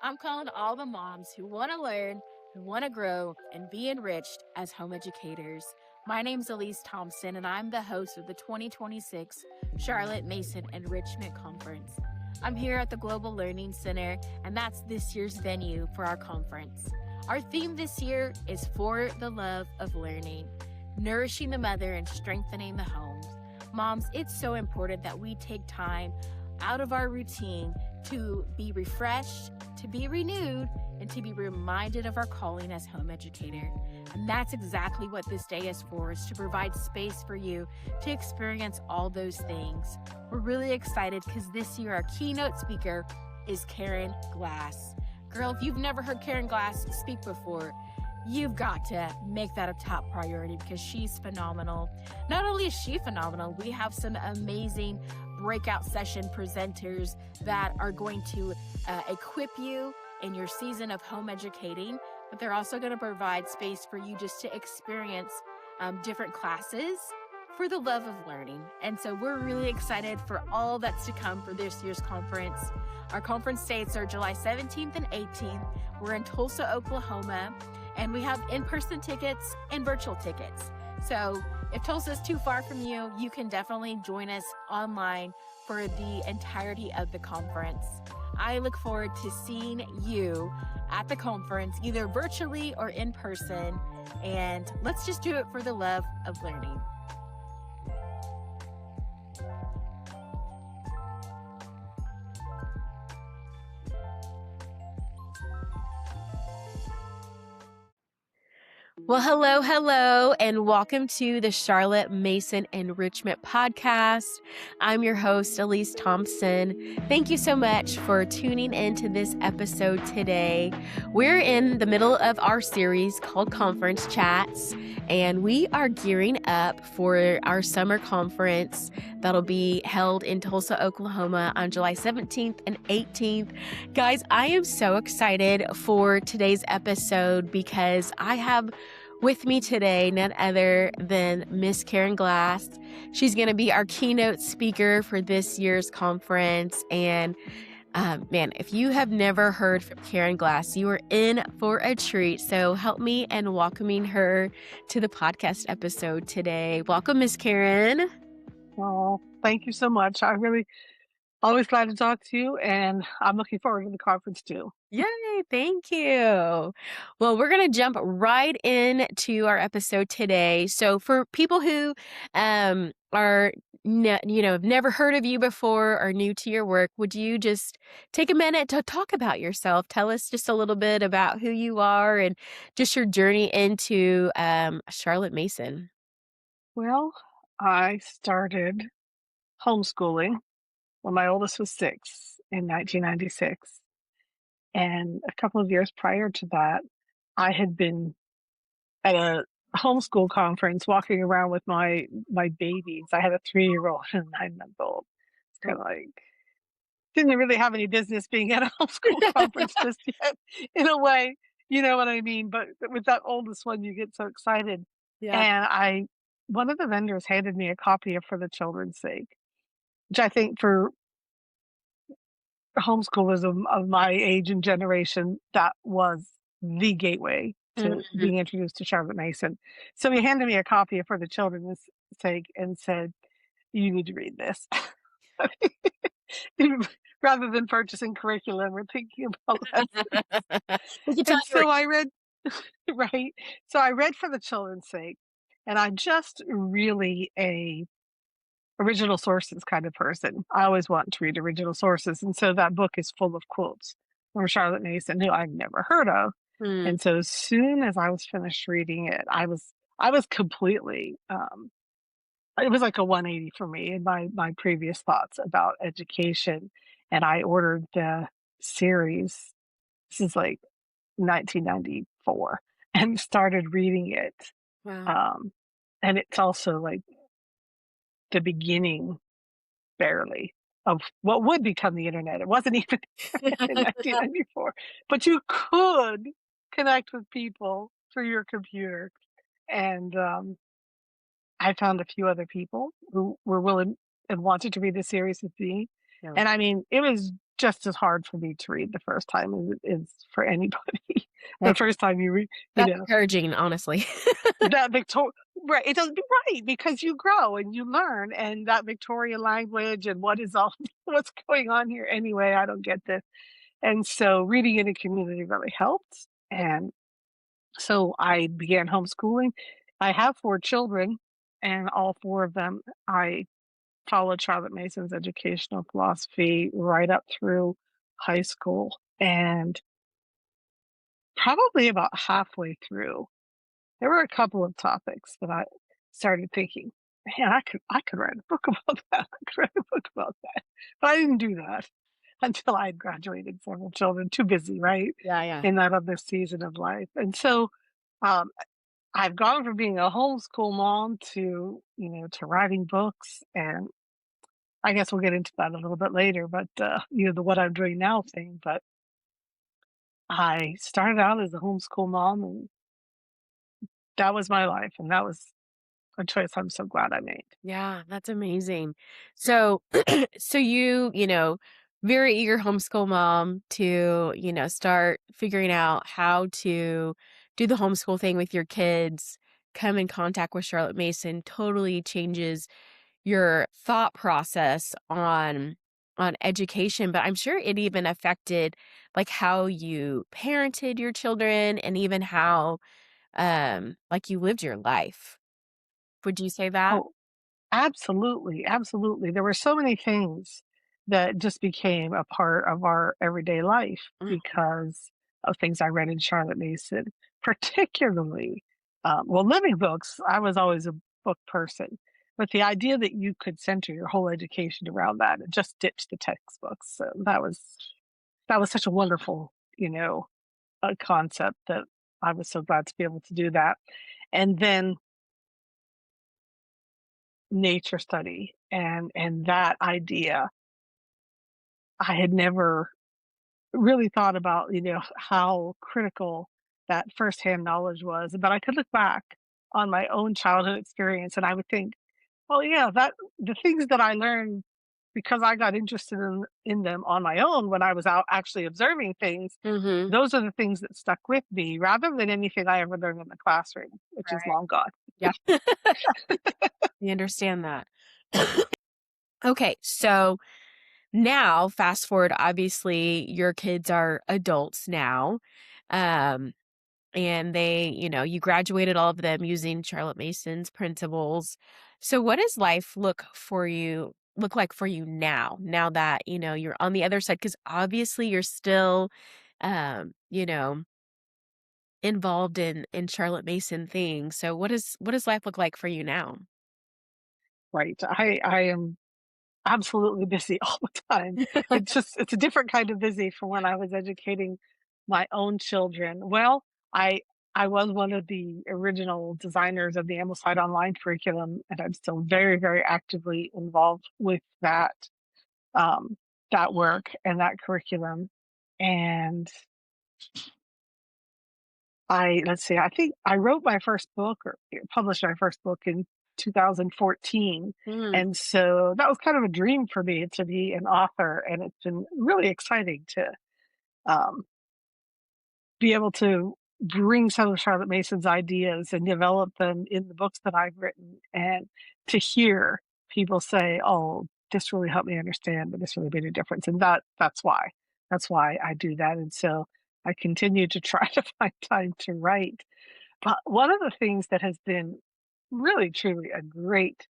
I'm calling all the moms who want to learn, who want to grow, and be enriched as home educators. My name's Elise Thompson, and I'm the host of the 2026 Charlotte Mason Enrichment Conference. I'm here at the Global Learning Center, and that's this year's venue for our conference. Our theme this year is For the Love of Learning, nourishing the mother and strengthening the homes. Moms, it's so important that we take time out of our routine to be refreshed, to be renewed, and to be reminded of our calling as home educator. And that's exactly what this day is for, is to provide space for you to experience all those things. We're really excited because this year our keynote speaker is Karen Glass. Girl, if you've never heard Karen Glass speak before, you've got to make that a top priority because she's phenomenal. Not only is she phenomenal, we have some amazing breakout session presenters that are going to equip you in your season of home educating, but they're also going to provide space for you just to experience different classes for the love of learning. And so we're really excited for all that's to come for this year's conference. Our conference dates are July 17th and 18th. We're in Tulsa, Oklahoma, and we have in-person tickets and virtual tickets. So if Tulsa is too far from you, you can definitely join us online for the entirety of the conference. I look forward to seeing you at the conference, either virtually or in person, and let's just do it for the love of learning. Well, hello, and welcome to the Charlotte Mason Enrichment Podcast. I'm your host, Elise Thompson. Thank you so much for tuning into this episode today. We're in the middle of our series called Conference Chats, and we are gearing up for our summer conference that'll be held in Tulsa, Oklahoma on July 17th and 18th. Guys, I am so excited for today's episode because I have with me today none other than Miss Karen Glass. She's going to be our keynote speaker for this year's conference. And man, if you have never heard from Karen Glass, you are in for a treat. So help me in welcoming her to the podcast episode today. Welcome, Miss Karen. Oh, thank you so much. I really always glad to talk to you, and I'm looking forward to the conference too. Yay, thank you. Well, we're going to jump right into our episode today. So for people who are have never heard of you before or new to your work, would you just take a minute to talk about yourself? Tell us just a little bit about who you are and just your journey into Charlotte Mason. Well, I started homeschooling when my oldest was 6 in 1996. And a couple of years prior to that, I had been at a homeschool conference walking around with my babies. I had a 3-year-old and a 9-month-old. It's kind of like, didn't really have any business being at a homeschool conference just yet, in a way, you know what I mean? But with that oldest one, you get so excited. Yeah. And one of the vendors handed me a copy of For the Children's Sake, which I think for homeschoolers of my age and generation, that was the gateway to being introduced to Charlotte Mason. So he handed me a copy of For the Children's Sake and said, "You need to read this." Rather than purchasing curriculum or thinking about that. And so I read, right. So I read For the Children's Sake, and I'm just really a original sources kind of person. I always want to read original sources. And so that book is full of quotes from Charlotte Mason, who I've never heard of. And so as soon as I was finished reading it, I was completely, it was like a 180 for me in my previous thoughts about education. And I ordered the series. This is like 1994, and started reading it. Wow. And it's also like the beginning, barely, of what would become the internet. It wasn't even in 1994, but you could connect with people through your computer. And I found a few other people who were willing and wanted to read the series with me. Yeah. And I mean, it was just as hard for me to read the first time as it is for anybody. The That first time you read, you that's know, encouraging, honestly. that Victor right, it does right, because you grow and you learn, and that Victorian language and what is all what's going on here anyway, I don't get this. And so reading in a community really helped, and so I began homeschooling. I have 4 children, and all 4 of them I followed Charlotte Mason's educational philosophy right up through high school, and probably about halfway through, there were a couple of topics that I started thinking, "Man, I could write a book about that. I could write a book about that." But I didn't do that until I had graduated several children, too busy, right, Yeah, yeah. in that other season of life. And so, um, I've gone from being a homeschool mom to, to writing books, and I guess we'll get into that a little bit later, but, the what I'm doing now thing. But I started out as a homeschool mom, and that was my life, and that was a choice I'm so glad I made. Yeah, that's amazing. So, so very eager homeschool mom to, start figuring out how to do the homeschool thing with your kids, come in contact with Charlotte Mason totally changes your thought process on education, but I'm sure it even affected like how you parented your children and even how like you lived your life. Would you say that? Oh, absolutely, absolutely. There were so many things that just became a part of our everyday life because of things I read in Charlotte Mason, particularly, well, living books. I was always a book person, but the idea that you could center your whole education around that and just ditch the textbooks, so that was such a wonderful, a concept that I was so glad to be able to do that. And then nature study and that idea, I had never really thought about, how critical that firsthand knowledge was. But I could look back on my own childhood experience and I would think, oh yeah, that the things that I learned because I got interested in them on my own when I was out actually observing things, Mhm. those are the things that stuck with me rather than anything I ever learned in the classroom, which is Right. long gone. Yeah. We understand that. Okay, so now fast forward, obviously your kids are adults now. Um, and you graduated all of them using Charlotte Mason's principles. So what does life look like for you now? Now that, you're on the other side, because obviously you're still um, you know, involved in Charlotte Mason things. So what does life look like for you now? Right. I am absolutely busy all the time. It's a different kind of busy from when I was educating my own children. Well, I was one of the original designers of the AmblesideOnline curriculum, and I'm still very, very actively involved with um, that work and that curriculum. And let's see, I think I wrote my first book or published my first book in 2014. Mm, And so that was kind of a dream for me to be an author. And it's been really exciting to um, be able to bring some of Charlotte Mason's ideas and develop them in the books that I've written, and to hear people say, "Oh, this really helped me understand, but this really made a difference." And that's why I do that. And so I continue to try to find time to write. But one of the things that has been really truly a great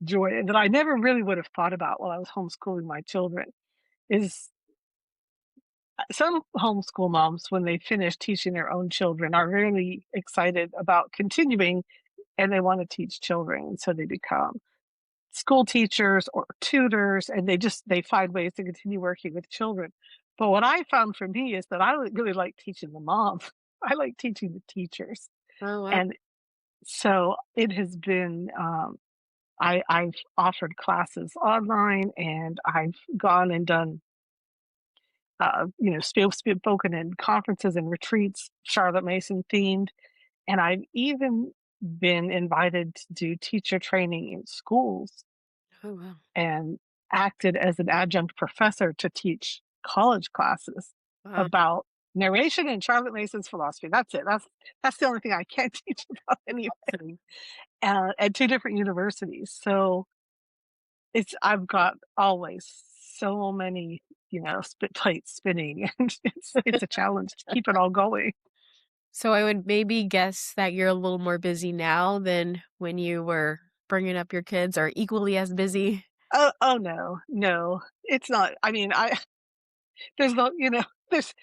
joy and that I never really would have thought about while I was homeschooling my children is some homeschool moms, when they finish teaching their own children, are really excited about continuing and they want to teach children. And so they become school teachers or tutors and they find ways to continue working with children. But what I found for me is that I really like teaching the moms. I like teaching the teachers. oh, wow. And so it has been I've offered classes online and I've gone and done spoken in conferences and retreats, Charlotte Mason themed. And I've even been invited to do teacher training in schools Oh, wow. and acted as an adjunct professor to teach college classes Wow. about narration and Charlotte Mason's philosophy. That's it. That's the only thing I can't teach about anyway. Awesome. At two different universities. So it's I've got always so many, spit plates spinning, and it's a challenge to keep it all going. So I would maybe guess that you're a little more busy now than when you were bringing up your kids, or equally as busy? Oh no, no, it's not. I mean, I there's no, there's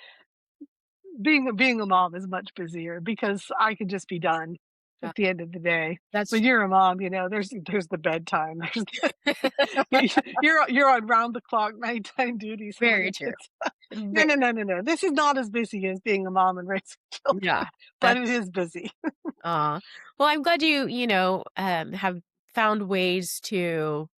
being a mom is much busier because I can just be done Yeah, at the end of the day. that's When you're a mom, there's the bedtime. You're on round the clock nighttime duties for very your true. kids. No, Ve no, no, no, no. This is not as busy as being a mom and raising children, yeah, but it that's is busy. aw. Well, I'm glad you have found ways to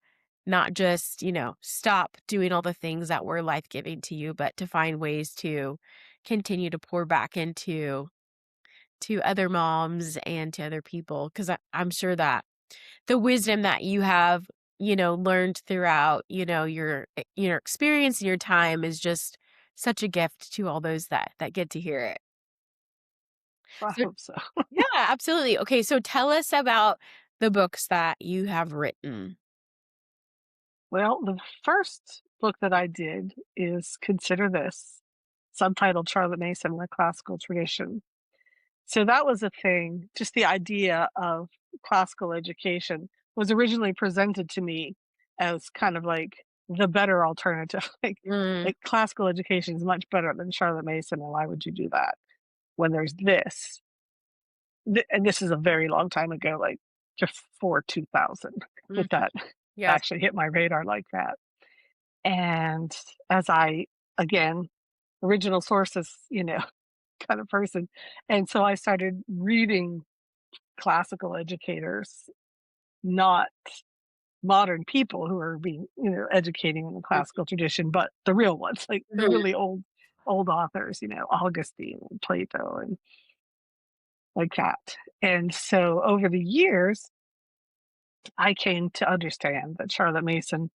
not just, stop doing all the things that were life-giving to you, but to find ways to continue to pour back to other moms and to other people, 'cause I'm sure that the wisdom that you have, learned throughout, your experience and your time is just such a gift to all those that get to hear it. I So hope so. yeah, absolutely. Okay, so tell us about the books that you have written. Well, the first book that I did is Consider This, subtitled Charlotte Mason and the Classical Tradition. So that was a thing, just the idea of classical education was originally presented to me as kind of like the better alternative. Mm, Like classical education is much better than Charlotte Mason, and why would you do that when there's this? And this is a very long time ago, like just before 2000, mhm. that that Yes. actually hit my radar like that. And as I, again, original sources, kind of person. And so I started reading classical educators, not modern people who are being, educating in the classical tradition, but the real ones, like the Mhm. really old authors, Augustine and Plato and like that. And so over the years, I came to understand that Charlotte Mason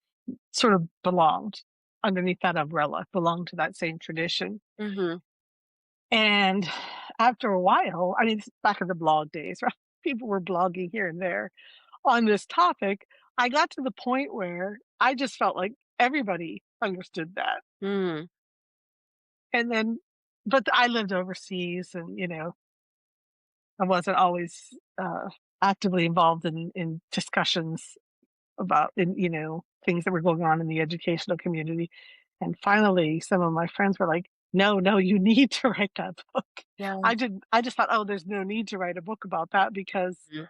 sort of belonged underneath that umbrella, belonged to that same tradition. Mhm. And after a while, I mean, it's back in the blog days, right? People were blogging here and there on this topic. I got to the point where I just felt like everybody understood that. Mm. And then, but I lived overseas and, I wasn't always actively involved in discussions about, things that were going on in the educational community. And finally, some of my friends were like, "No, no, you need to write that book." Yeah. I just thought, "Oh, there's no need to write a book about that," because Mhm.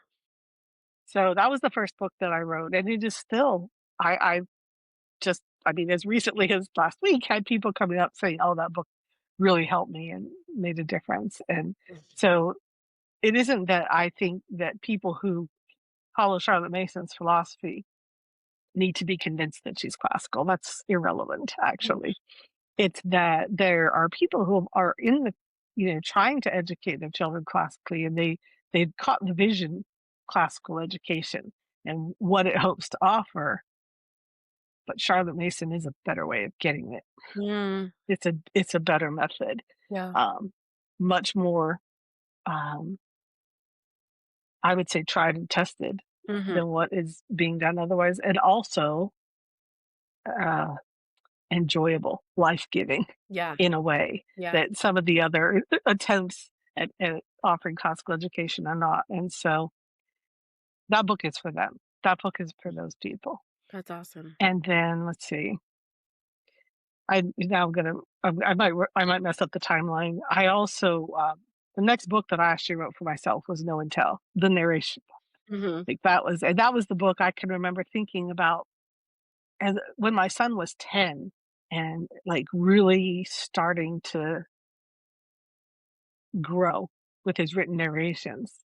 so that was the first book that I wrote, and it is still I just I mean, as recently as last week, had people coming up saying, "Oh, that book really helped me and made a difference." And so it isn't that I think that people who follow Charlotte Mason's philosophy need to be convinced that she's classical. That's irrelevant, Mhm. actually. It's that there are people who are in the, trying to educate their children classically, and they've caught the vision classical education and what it hopes to offer. But Charlotte Mason is a better way of getting it. Mm. It's a better method, Yeah. um, much more, um, I would say, tried and tested Mhm. than what is being done otherwise, and also uh, enjoyable, life giving Yeah. in a way Yeah. that some of the other attempts at offering classical education are not. And so that book is for them. That book is for those people. That's awesome. And then let's see. I now gonna I might mess up the timeline. I also the next book that I actually wrote for myself was No and Tell, the narration. Mhm. Like that was the book I can remember thinking about as when my son was 10 and like really starting to grow with his written narrations.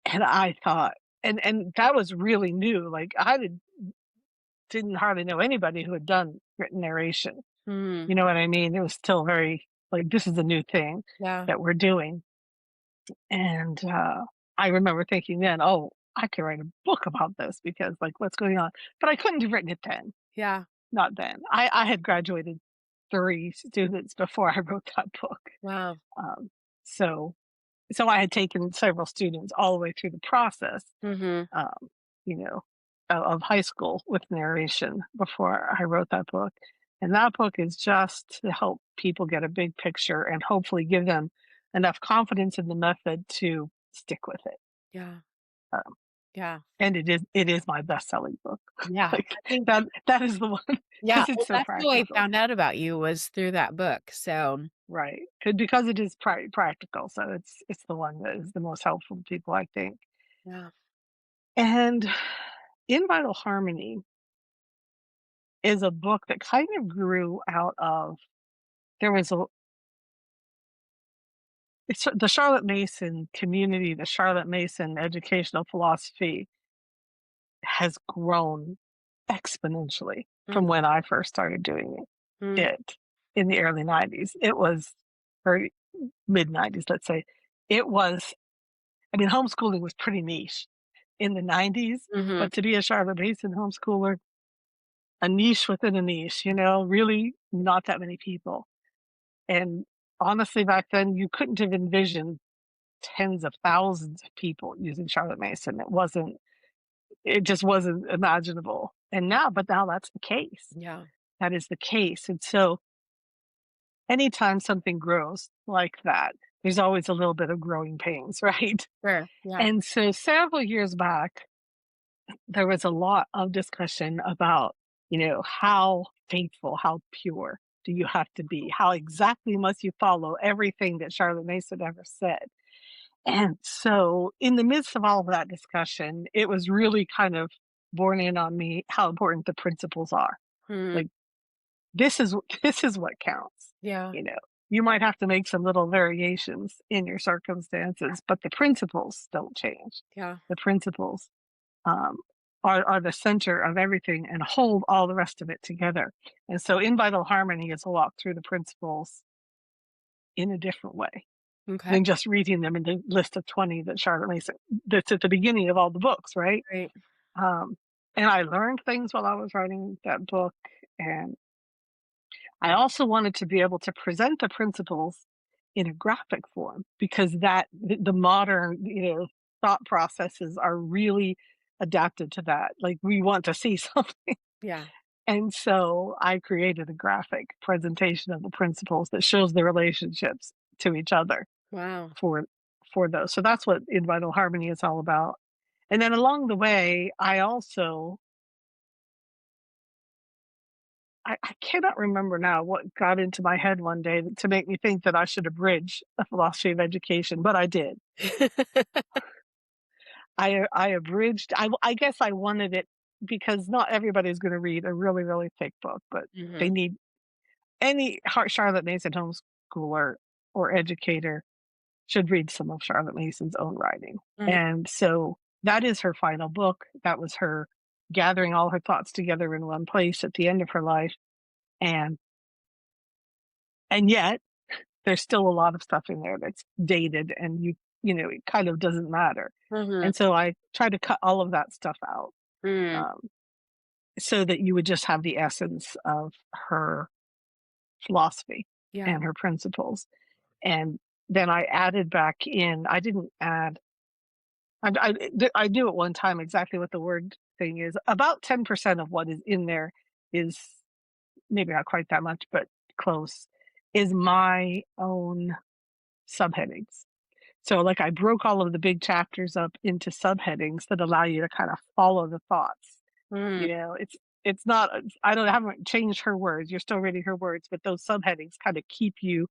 And I thought and that was really new, like, didn't hardly know anybody who had done written narration, Mm. you know what I mean? It was still very like, this is a new thing Yeah. that we're doing, and, I remember thinking then, "Oh, I could write a book about this because, like, what's going on?" But I couldn't have written it then, Yeah. not then. I had graduated 3 students before I wrote that book. Wow. Um, so so I had taken several students all the way through the process, Mhm. um, you know, of high school with narration before I wrote that book. And that book is just to help people get a big picture and hopefully give them enough confidence in the method to stick with it. Yeah. Um, Yeah. and it is my best-selling book. Yeah. Like I think that is the one yeah, because it's well, so that's how I practical. found out about you was through that book, so Right. Because it is practical, so it's the one that is the most helpful to people, I think. yeah. And In Vital Harmony is a book that kind of grew out of there was a it's the Charlotte Mason community, the Charlotte Mason educational philosophy has grown exponentially from Mm, when I first started doing mm, it in the early 90s. It was or mid 90s, let's say. It was I mean, homeschooling was pretty niche in the 90s, mhm. but to be a Charlotte Mason homeschooler, a niche within a niche, really not that many people. And honestly, back then, you couldn't have envisioned tens of thousands of people using Charlotte Mason. It just wasn't imaginable. But now that's the case. Yeah. That is the case. And so anytime something grows like that, there's always a little bit of growing pains, right? Sure. Yeah. And so several years back, there was a lot of discussion about, how faithful, how pure do you have to be? How exactly must you follow everything that Charlotte Mason ever said? And so, in the midst of all of that discussion, it was really kind of borne in on me how important the principles are. Mm, Like this is this is what counts. yeah. You know, you might have to make some little variations in your circumstances, but the principles don't change. Yeah. The principles um, are the center of everything and hold all the rest of it together. And so, in Vital Harmony is a walk through the principles in a different way Okay. than just reading them in the list of 20 that Charlotte Mason that's at the beginning of all the books, right? Great. Um, and I learned things while I was writing that book. And I also wanted to be able to present the principles in a graphic form because the modern, thought processes are really adapted to that. Like we want to see something. Yeah. And so I created a graphic presentation of the principles that shows the relationships to each other Wow. for for those. So that's what In Vital Harmony is all about. And then along the way, I cannot remember now what got into my head one day to make me think that I should abridge a philosophy of education, but I did. I abridged. I guess I wanted it because not everybody's going to read a really really thick book, but they Mhm. need Charlotte Mason homeschooler or educator should read some of Charlotte Mason's own writing. Mhm. And so that is her final book. That was her gathering all her thoughts together in one place at the end of her life. And and yet there's still a lot of stuff in there that's dated and it kind of doesn't matter. Mhm. And so I try to cut all of that stuff out Mm. um, so that you would just have the essence of her philosophy Yeah. and her principles. And then I added back in, I didn't add I knew at one time exactly what the word thing is. About 10% of what is in there is maybe not quite that much, but close, is my own subheadings. So, like, I broke all of the big chapters up into subheadings that allow you to kind of follow the thoughts. Mm. It's not. I haven't changed her words. You're still reading her words, but those subheadings kind of keep you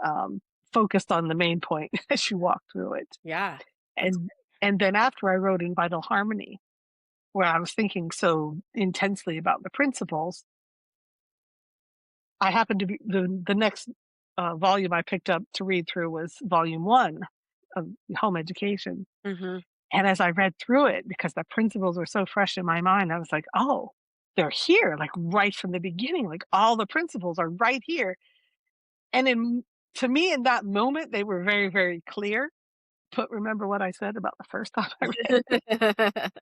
um, focused on the main point as you walk through it. Yeah. That's And and then after I wrote in Vital Harmony, where I was thinking so intensely about the principles, I happened to be the next volume I picked up to read through was volume one of Home Education. mhm. And as I read through it, because the principles were so fresh in my mind, I was like, oh, they're here, like right from the beginning. Like all the principles are right here. And to me, in that moment, they were very, very clear. But remember what I said about the first time I read it?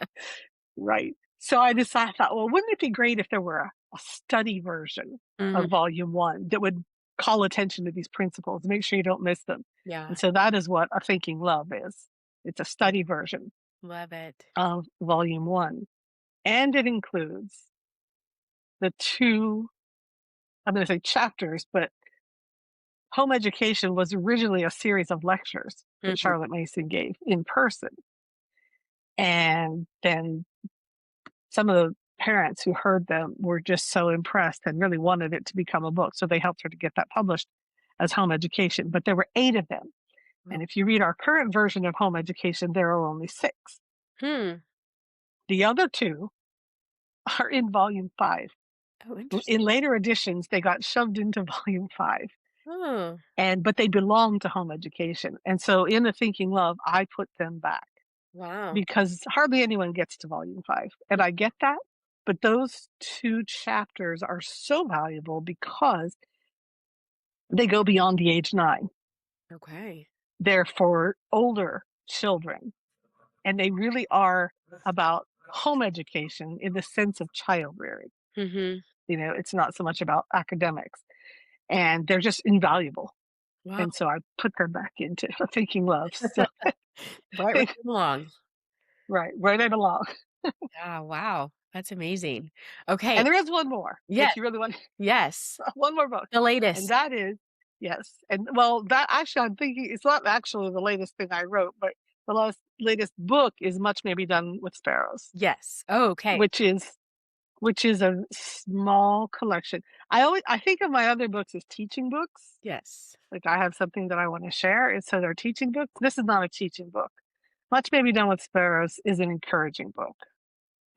Right. So I thought, well, wouldn't it be great if there were a study version Mhm. of volume one that would call attention to these principles, make sure you don't miss them. And Yeah. so that is what A Thinking Love is. It's a study version Love it. of volume one. And it includes the two, I'm going to say chapters, but home education was originally a series of lectures that Mhm. Charlotte Mason gave in person. And then some of the parents who heard them were just so impressed and really wanted it to become a book. So they helped her to get that published as home education. But there were 8 of them. Wow. And if you read our current version of home education, there are only 6. Hmm. The other 2 are in volume 5. Oh, In interesting. later editions, they got shoved into volume 5. Oh, But they belong to home education. And so in The Thinking Love, I put them back wow. because hardly anyone gets to volume 5. And I get that. But those 2 chapters are so valuable because they go beyond the age 9. Okay. They're for older children, and they really are about home education in the sense of child rearing. Mhm. It's not so much about academics, and they're just invaluable. Wow. And so I put them back into Thinking Love. So Right where you belong. right, right it along. Yeah, wow. That's amazing. Okay. And there is one more Yes. if you really want Yes. one more book, The and latest. that is yes, and well, that actually I'm thinking it's not actually the latest thing I wrote, but the latest book is Much May Be Done with Sparrows, Yes. Oh, okay. which is which is a small collection. I think of my other books as teaching books. Yes. Like I have something that I want to share, and so they're teaching books. This is not a teaching book. Much May Be Done with Sparrows is an encouraging book.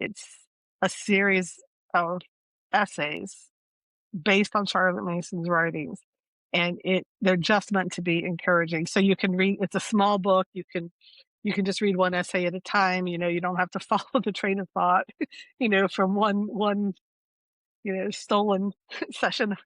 It's a series of essays based on Charlotte Mason's writings, and they're just meant to be encouraging. So you can read. It's a small book. You can just read one essay at a time. You don't have to follow the train of thought. From one stolen session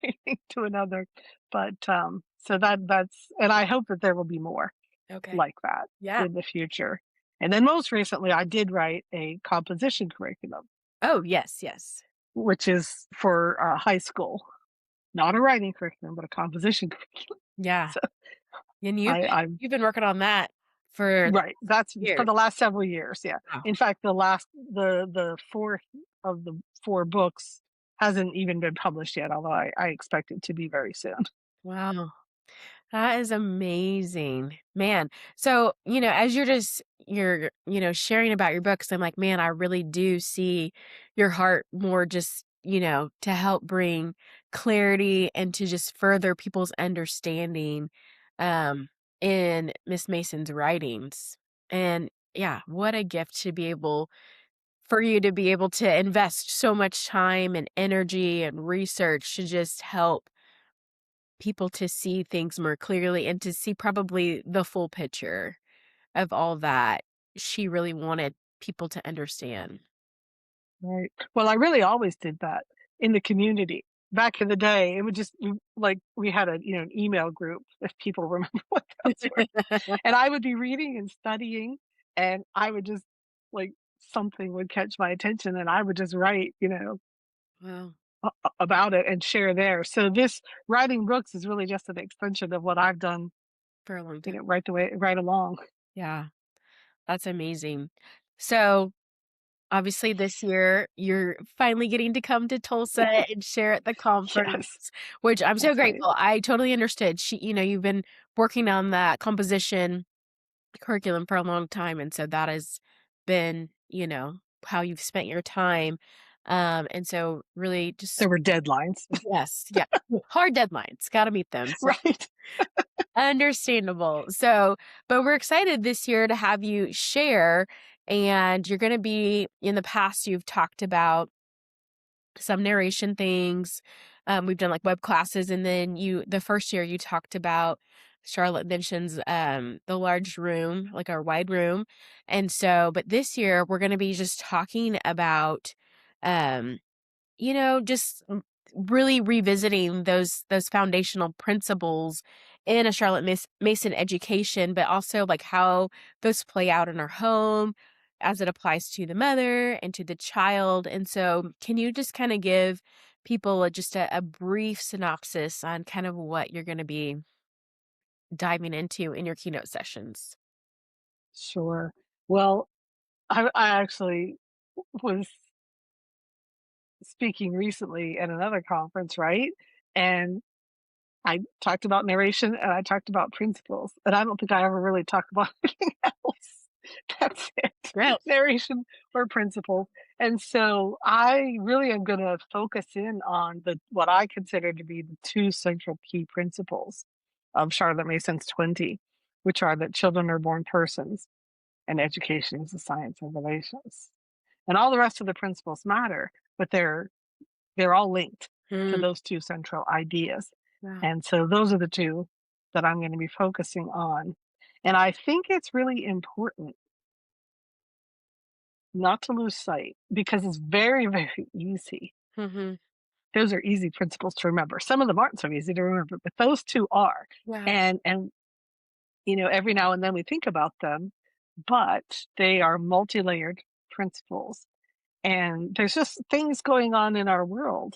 to another. But so that's and I hope that there will be more Okay. like that Yeah. in the future. And then most recently, I did write a composition curriculum, Oh, yes, yes. which is for high school. Not a writing curriculum, but a composition curriculum. Yeah. So And I'm you've been working on that for right. That's for years. the last several years. Yeah. Wow. In fact, the fourth of the 4 books hasn't even been published yet, although I expect it to be very soon. Wow. That is amazing. Man, so, as you're sharing about your books, I'm like, man, I really do see your heart more just, to help bring clarity and to just further people's understanding um in Miss Mason's writings. And yeah, what a gift to be able for you to be able to invest so much time and energy and research to just help people to see things more clearly and to see probably the full picture of all that she really wanted people to understand. Right. Well, I really always did that in the community. Back in the day, it would just like we had an email group, if people remember what those were. And I would be reading and studying, and I would just like something would catch my attention, and I would just write, Wow, about it and share there. So this writing books is really just an extension of what I've done, for a long time. right along. Yeah, that's amazing. So, obviously this year you're finally getting to come to Tulsa and share at the conference, Yes, which I'm so that's right. grateful. I totally understood. You've been working on that composition curriculum for a long time, and so that has been, how you've spent your time. And so really just There were deadlines, yes, yeah. Hard deadlines, gotta meet them. So right? understandable. So, but we're excited this year to have you share, and you're gonna be in the past, you've talked about some narration things. We've done like web classes, and then the first year you talked about Charlotte mentions the large room, like our wide room. And so, but this year we're gonna be just talking about um just really revisiting those foundational principles in a Charlotte Mason education, but also like how those play out in our home as it applies to the mother and to the child. And so, can you just kind of give people just a brief synopsis on kind of what you're going to be diving into in your keynote sessions? Sure. Well, I actually was speaking recently at another conference, right? And I talked about narration and I talked about principles, and I don't think I ever really talked about anything else. That's it. Great. Narration or principles. And so I really am going to focus in on the what I consider to be the two central key principles of Charlotte Mason's 20, which are that children are born persons and education is the science of relations. And all the rest of the principles matter, but they're all linked to Mm, those two central ideas. wow. And so those are the two that I'm going to be focusing on. And I think it's really important not to lose sight because it's very, very easy. Hmm. Those are easy principles to remember. Some of them aren't so easy to remember, but those two are. Wow. And every now and then we think about them, but they are multi-layered principles. And there's just things going on in our world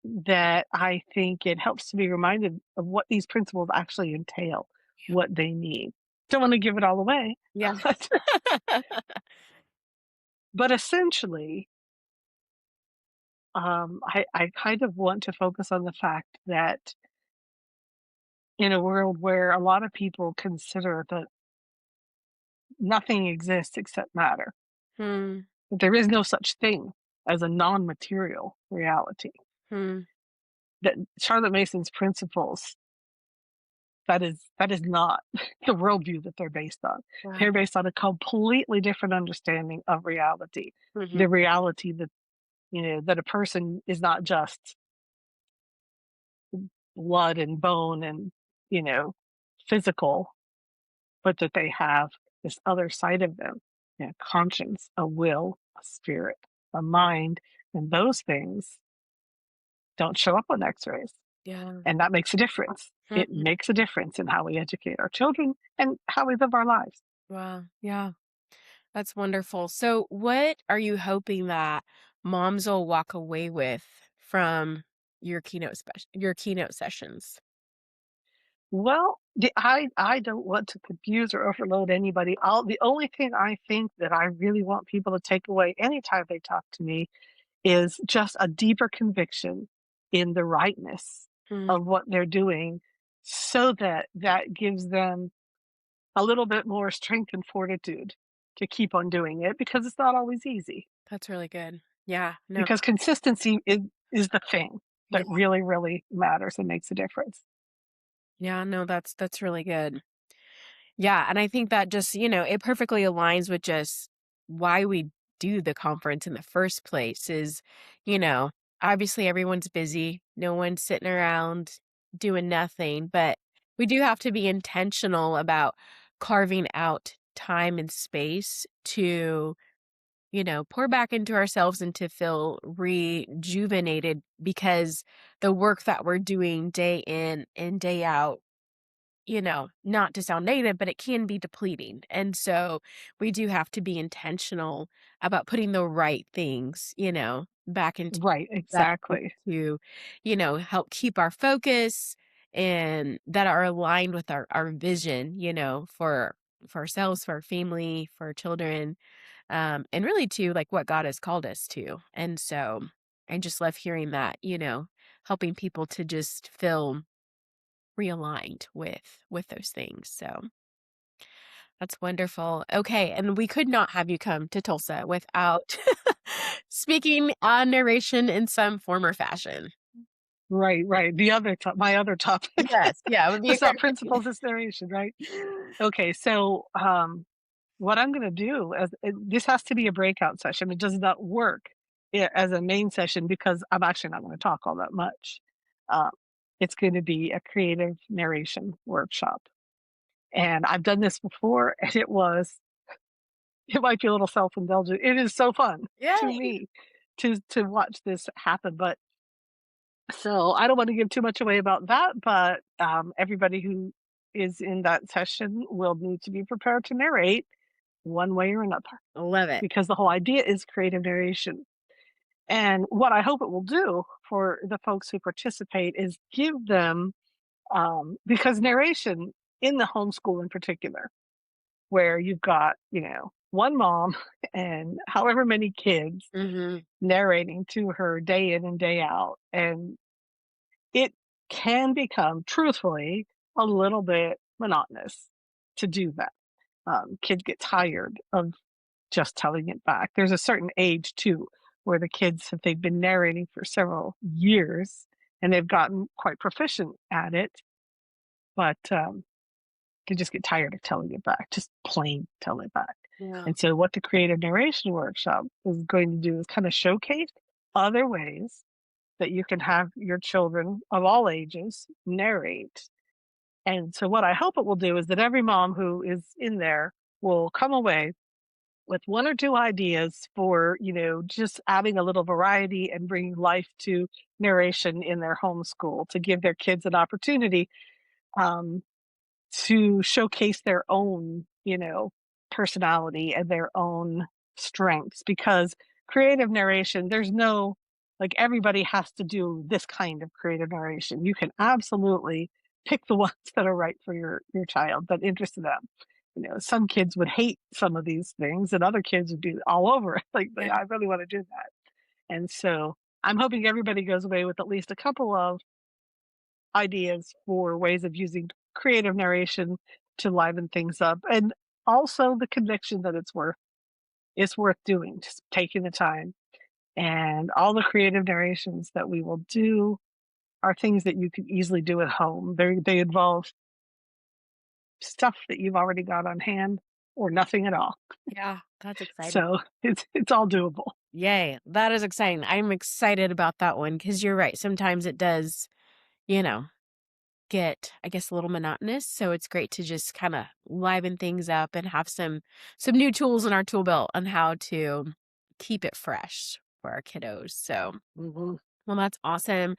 that I think it helps to be reminded of what these principles actually entail, what they mean. Don't want to give it all away, Yeah. but, but essentially, I kind of want to focus on the fact that in a world where a lot of people consider that nothing exists except matter, Hmm. that there is no such thing as a non material reality, Hmm. that Charlotte Mason's principles that is not the worldview that they're based on. Wow. They're based on a completely different understanding of reality. Hmm. The reality that that a person is not just blood and bone and you know physical, but that they have this other side of them, conscience, a will, a spirit, a mind, and those things don't show up on X-rays, Yeah. and that makes a difference. It Mhm. makes a difference in how we educate our children and how we live our lives. Wow. Yeah. That's wonderful. So, what are you hoping that moms will walk away with from your keynote sessions? Well, I don't want to confuse or overload anybody. The only thing I think that I really want people to take away anytime they talk to me is just a deeper conviction in the rightness Mm, of what they're doing, so that that gives them a little bit more strength and fortitude to keep on doing it because it's not always easy. that's really good. Yeah. No. Because consistency is the thing Yeah. that really, really matters and makes a difference. Yeah. No. That's really good. Yeah, and I think that just, it perfectly aligns with just why we do the conference in the first place is, you know, obviously everyone's busy. No one's sitting around doing nothing, but we do have to be intentional about carving out time and space to, pour back into ourselves and to feel rejuvenated because the work that we're doing day in and day out, not to sound negative, but it can be depleting. And so we do have to be intentional about putting the right things, back into Right, that exactly. to, help keep our focus and that are aligned with our vision, for ourselves, for our family, for our children, and really to like what God has called us to. And so I just love hearing that, helping people to just feel realigned with those things. So that's wonderful. Okay, and we could not have you come to Tulsa without speaking on narration in some form or fashion. Right, right. My other topic. Yes, yeah, it would be a It's great not principles, it's narration, right? Okay, so, what I'm gonna do this has to be a breakout session. It does not work as a main session because I'm actually not gonna talk all that much. Um, it's gonna be a creative narration workshop, and I've done this before, and it might be a little self-indulgent. It is so fun to Yay. me to watch this happen, but so I don't want to give too much away about that, but everybody who is in that session will need to be prepared to narrate one way or another Love it. because the whole idea is creative narration. And what I hope it will do for the folks who participate is give them, because narration in the homeschool in particular, where you've got, one mom and however many kids Mhm. narrating to her day in and day out. And it can become, truthfully, a little bit monotonous to do that. Kids get tired of just telling it back. There's a certain age too where the kids, if they've been narrating for several years and they've gotten quite proficient at it, but they just get tired of telling it back, just plain tell it back. Yeah. And so, what the creative narration workshop is going to do is kind of showcase other ways that you can have your children of all ages narrate. And so, what I hope it will do is that every mom who is in there will come away with one or two ideas for, just adding a little variety and bringing life to narration in their homeschool to give their kids an opportunity, um, to showcase their own, personality and their own strengths. Because creative narration, there's no, like, everybody has to do this kind of creative narration. You can absolutely pick the ones that are right for your child, that interest them. Some kids would hate some of these things, and other kids would do all over it. Like, Yeah. I really want to do that. And so I'm hoping everybody goes away with at least a couple of ideas for ways of using creative narration to liven things up, and also the conviction that it's worth doing, just taking the time. And all the creative narrations that we will do are things that you can easily do at home. They involve stuff that you've already got on hand or nothing at all. Yeah, that's exciting. So it's all doable. Yay, that is exciting. I'm excited about that one because you're right. Sometimes it does, you know, get, I guess, a little monotonous. So it's great to just kind of liven things up and have some new tools in our tool belt on how to keep it fresh for our kiddos. So, Mhm. well, that's awesome.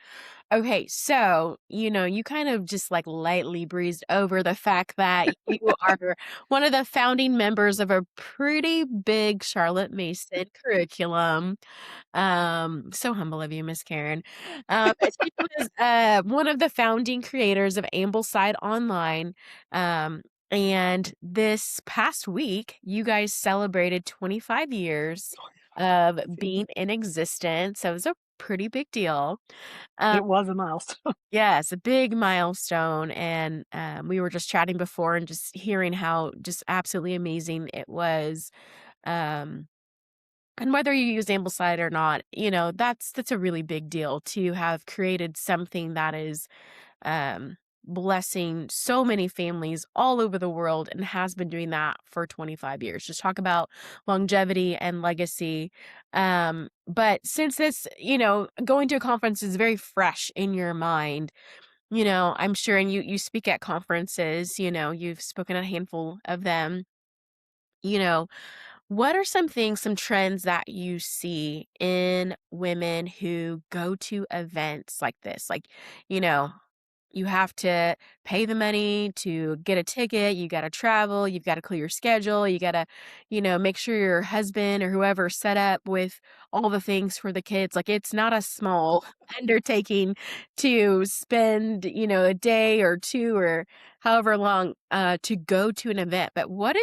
Okay, so, you kind of just like lightly breezed over the fact that you are one of the founding members of a pretty big Charlotte Mason curriculum. So humble of you, Miss Karen. She was one of the founding creators of Ambleside Online. And this past week, you guys celebrated 25 years of being in existence. So it was a pretty big deal. Um, It was a milestone. yeah, it's a big milestone. And we were just chatting before and just hearing how just absolutely amazing it was. Um, and whether you use Ambleside or not, that's a really big deal to have created something that is um, blessing so many families all over the world and has been doing that for 25 years. Just talk about longevity and legacy. But since this, going to a conference is very fresh in your mind, I'm sure, and you speak at conferences, you've spoken at a handful of them, you know, what are some things, some trends that you see in women who go to events like this? Like, you know, you have to pay the money to get a ticket, you gotta travel, you've gotta clear your schedule, you gotta, make sure your husband or whoever set up with all the things for the kids. Like, it's not a small undertaking to spend, a day or 2 or however long, to go to an event. But what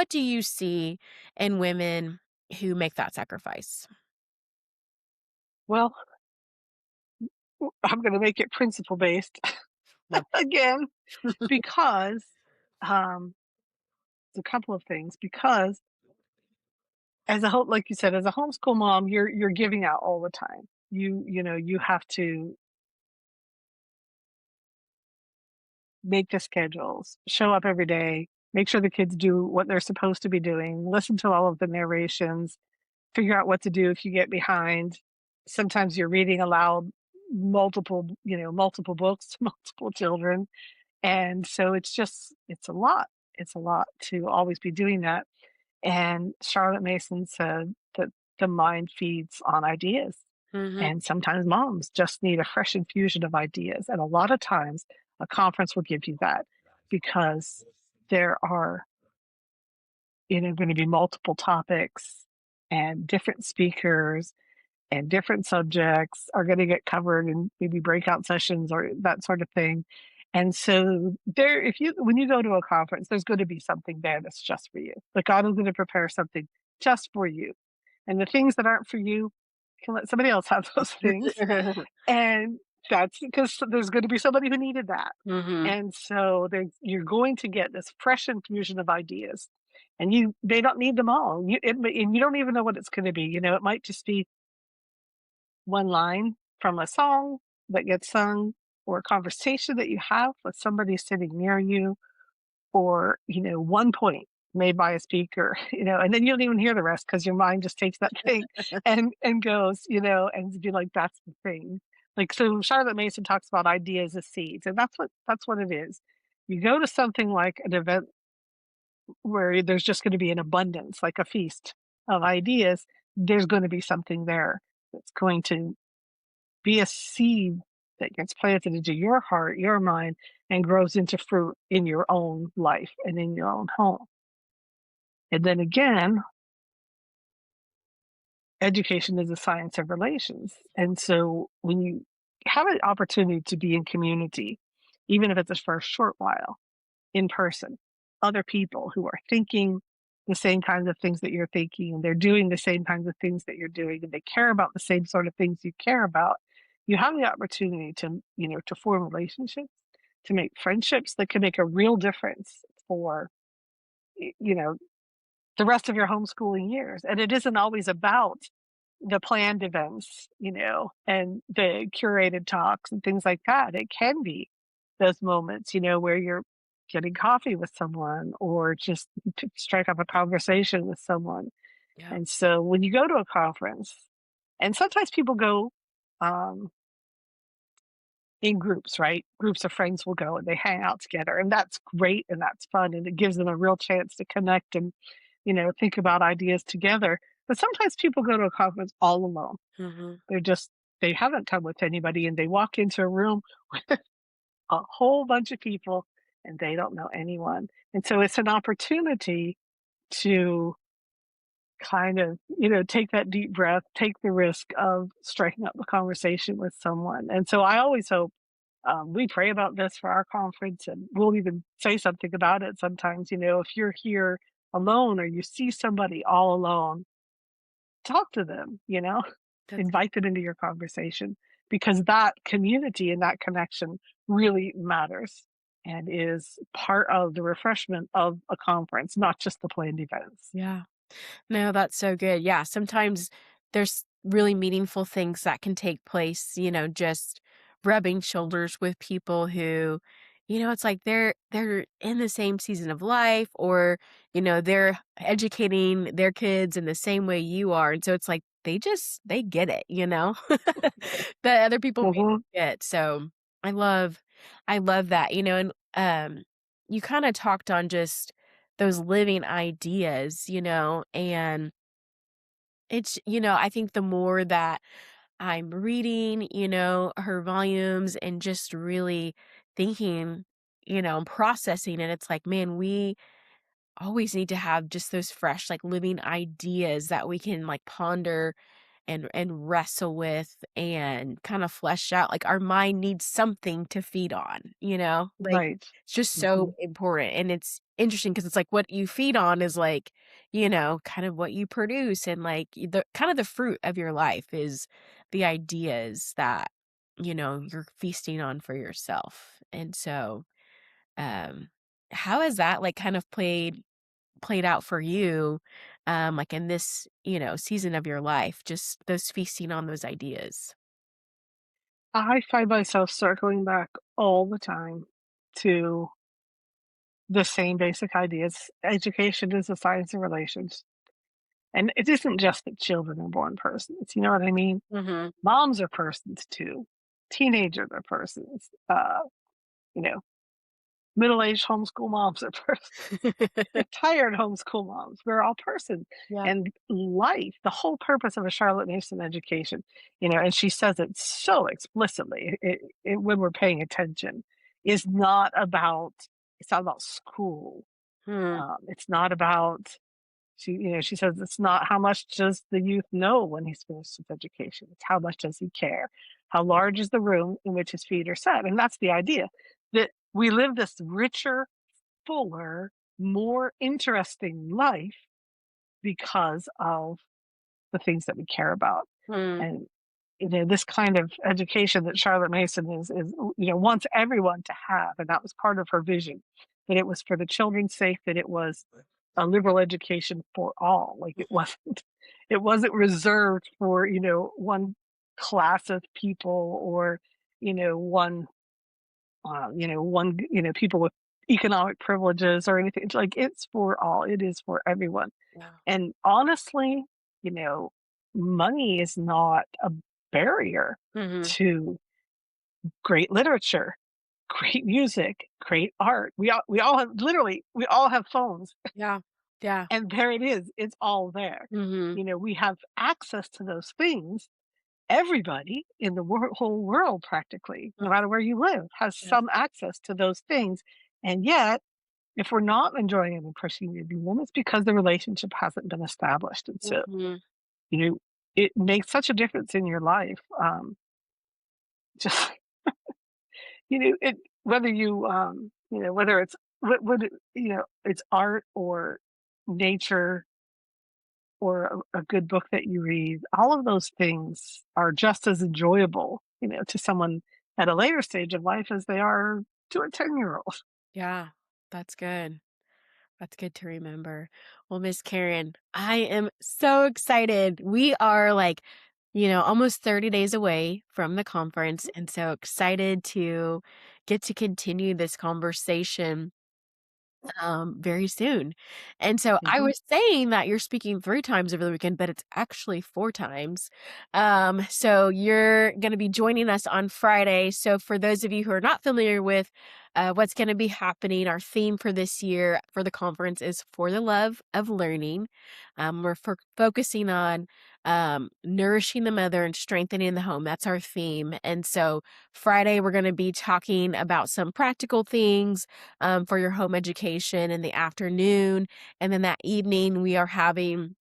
do you see in women who make that sacrifice? Well, I'm going to make it principle based Love again, because um, it's a couple of things. Because like you said, as a homeschool mom, you're giving out all the time. You have to make the schedules, show up every day, make sure the kids do what they're supposed to be doing, listen to all of the narrations, figure out what to do if you get behind. Sometimes you're reading aloud multiple books to multiple children. And so it's a lot. It's a lot to always be doing that. And Charlotte Mason said that the mind feeds on ideas. Mhm. And sometimes moms just need a fresh infusion of ideas. And a lot of times a conference will give you that, because there are, going to be multiple topics and different speakers. and different subjects are going to get covered in maybe breakout sessions or that sort of thing. And so if you when you go to a conference, there's going to be something there that's just for you. Like God is going to prepare something just for you. And the things that aren't for you, you can let somebody else have those things. And that's because there's going to be somebody who needed that. Mhm. And so you're going to get this fresh infusion of ideas, and they don't need them all. And you don't even know what it's going to be. It might just be one line from a song that gets sung, or a conversation that you have with somebody sitting near you, or one point made by a speaker, and then you don't even hear the rest because your mind just takes that thing and goes, and be like, that's the thing. Like, so Charlotte Mason talks about ideas as seeds, and that's what it is. You go to something like an event where there's just going to be an abundance, like a feast of ideas. There's going to be something there that's going to be a seed that gets planted into your heart, your mind, and grows into fruit in your own life and in your own home. And then again, education is a science of relations. And so when you have an opportunity to be in community, even if it's for a short while, in person, other people who are thinking the same kinds of things that you're thinking, and they're doing the same kinds of things that you're doing, and they care about the same sort of things you care about, you have the opportunity to form relationships, to make friendships that can make a real difference for y- you know the rest of your homeschooling years. And it isn't always about the planned events, and the curated talks and things like that. It can be those moments, where you're getting coffee with someone, or just to strike up a conversation with someone. Yeah. And so when you go to a conference, and sometimes people go um, in groups, right? Groups of friends will go and they hang out together, and that's great and that's fun, and it gives them a real chance to connect and think about ideas together. But sometimes people go to a conference all alone. Mhm. They haven't come with anybody, and they walk into a room with a whole bunch of people, and they don't know anyone. And so it's an opportunity to kind of, take that deep breath, take the risk of striking up a conversation with someone. And so I always hope, we pray about this for our conference, and we'll even say something about it sometimes. If you're here alone, or you see somebody all alone, talk to them, That's invite them into your conversation, because that community and that connection really matters and is part of the refreshment of a conference, not just the planned events. yeah. No, that's so good. Yeah, sometimes there's really meaningful things that can take place, just rubbing shoulders with people who, it's like they're in the same season of life, or, they're educating their kids in the same way you are. And so it's like they get it, that other people may Hmm. not get. So I love I love that, and you kind of talked on just those living ideas, and I think the more that I'm reading, her volumes, and just really thinking, and processing it, it's like, man, we always need to have just those fresh, like, living ideas that we can, like, ponder and wrestle with and kind of flesh out. Like, our mind needs something to feed on, like, Right. it's just Hmm. so important. And it's interesting because it's like what you feed on is like, kind of what you produce, and like the kind of the fruit of your life is the ideas that you're feasting on for yourself. And so um how has that like kind of played out for you, like in this, season of your life, just those feasting on those ideas? I find myself circling back all the time to the same basic ideas. Education is a science of relations. And it isn't just that children are born persons. You know what I mean? Mhm. Moms are persons too. Teenagers are persons. You know, Middle-aged homeschool moms are persons. Retired homeschool moms. We're all persons. Yeah. And life, the whole purpose of a Charlotte Mason education, and she says it so explicitly, when we're paying attention, is not about, it's not about school. Hmm. It's not about She says it's not how much does the youth know when he's finished his education. It's how much does he care? How large is the room in which his feet are set? And that's the idea that we live this richer, fuller, more interesting life because of the things that we care about. Mm, And this kind of education that Charlotte Mason is wants everyone to have, and that was part of her vision, that it was for the children's sake, that it was a liberal education for all. Like it wasn't reserved for one class of people, or one people with economic privileges or anything. It's like it's for all. It is for everyone. yeah. And honestly, you know, money is not a barrier Mhm. to great literature, great music, great art. We all have, literally, we all have phones, Yeah. Yeah. and there it is. It's all there. Mhm. We have access to those things. Everybody in the whole world, practically, no matter where you live, has Yes. some access to those things. And yet, if we're not enjoying and appreciating them, it's because the relationship hasn't been established. And so, Mhm. you know, it makes such a difference in your life. Just, it, whether whether it's, it's art or nature or a good book that you read, all of those things are just as enjoyable, to someone at a later stage of life as they are to a 10-year-old. Yeah. That's good. That's good to remember. Well, Miss Karen, I am so excited. We are almost 30 days away from the conference, and so excited to get to continue this conversation very soon. And so I Mhm. was saying that you're speaking 3 times over the weekend, but it's actually 4 times. So you're gonna be joining us on Friday. So for those of you who are not familiar with, what's gonna be happening, our theme for this year for the conference is For the Love of Learning. We're focusing on, nourishing the mother and strengthening the home. That's our theme. And so Friday, we're gonna be talking about some practical things, for your home education in the afternoon. And then that evening, we are having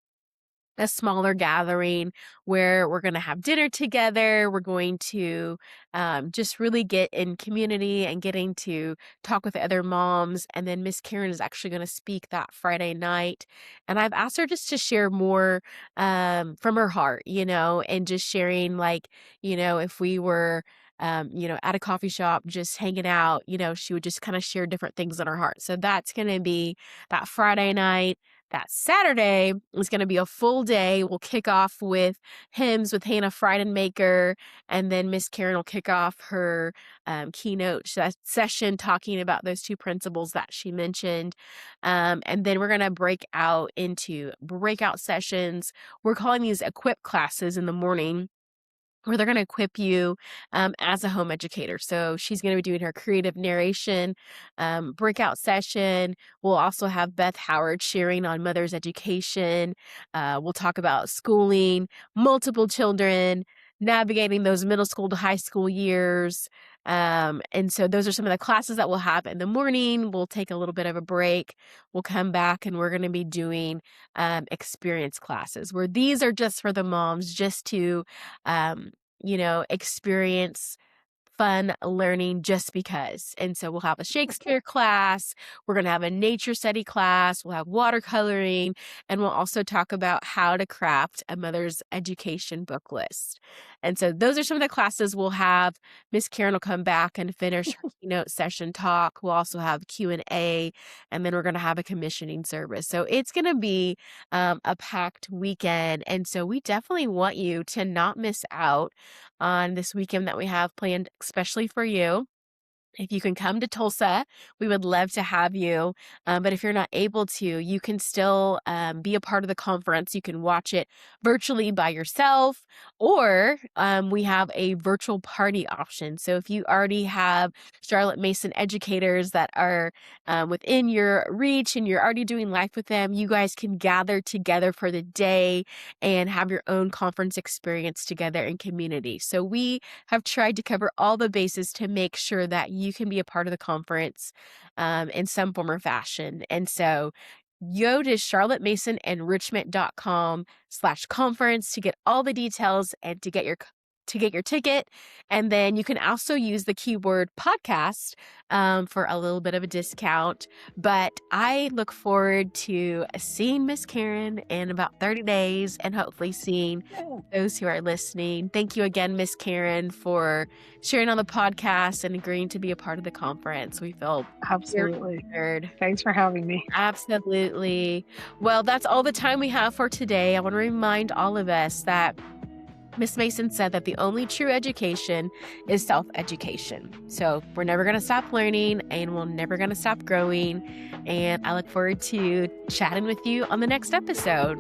a smaller gathering where we're going to have dinner together. We're going to just really get in community and getting to talk with other moms. And then Miss Karen is actually going to speak that Friday night. And I've asked her just to share more from her heart, and just sharing, if we were. At a coffee shop, just hanging out, she would just kind of share different things on her heart. So that's going to be that Friday night. That Saturday is going to be a full day. We'll kick off with hymns with Hannah Friedenmaker, and then Miss Karen will kick off her keynote session talking about those 2 principles that she mentioned. And then we're going to break out into breakout sessions. We're calling these equip classes in the morning, where they're going to equip you as a home educator. So she's going to be doing her creative narration breakout session. We'll also have Beth Howard sharing on mother's education. We'll talk about schooling, multiple children, navigating those middle school to high school years. And so those are some of the classes that we'll have in the morning. We'll take a little bit of a break. We'll come back and we're going to be doing experience classes, where these are just for the moms, just to experience fun learning just because. And so we'll have a Shakespeare class, we're going to have a nature study class, we'll have watercoloring, and we'll also talk about how to craft a mother's education book list. And so those are some of the classes we'll have. Miss Karen will come back and finish her keynote session talk. We'll also have Q&A, and then we're going to have a commissioning service. So it's going to be a packed weekend. And so we definitely want you to not miss out on this weekend that we have planned, especially for you. If you can come to Tulsa, we would love to have you. But if you're not able to, you can still be a part of the conference. You can watch it virtually by yourself, or we have a virtual party option. So if you already have Charlotte Mason educators that are within your reach and you're already doing life with them, you guys can gather together for the day and have your own conference experience together in community. So we have tried to cover all the bases to make sure that you can be a part of the conference in some form or fashion. And so go to charlottemasonenrichment.com/conference to get all the details and to get your ticket. And then you can also use the keyword podcast for a little bit of a discount. But I look forward to seeing Miss Karen in about 30 days and hopefully seeing those who are listening. Thank you again, Miss Karen, for sharing on the podcast and agreeing to be a part of the conference. We feel Absolutely. very honored. Thanks for having me. Absolutely. Well, that's all the time we have for today. I want to remind all of us that Miss Mason said that the only true education is self-education. So we're never going to stop learning and we're never going to stop growing. And I look forward to chatting with you on the next episode.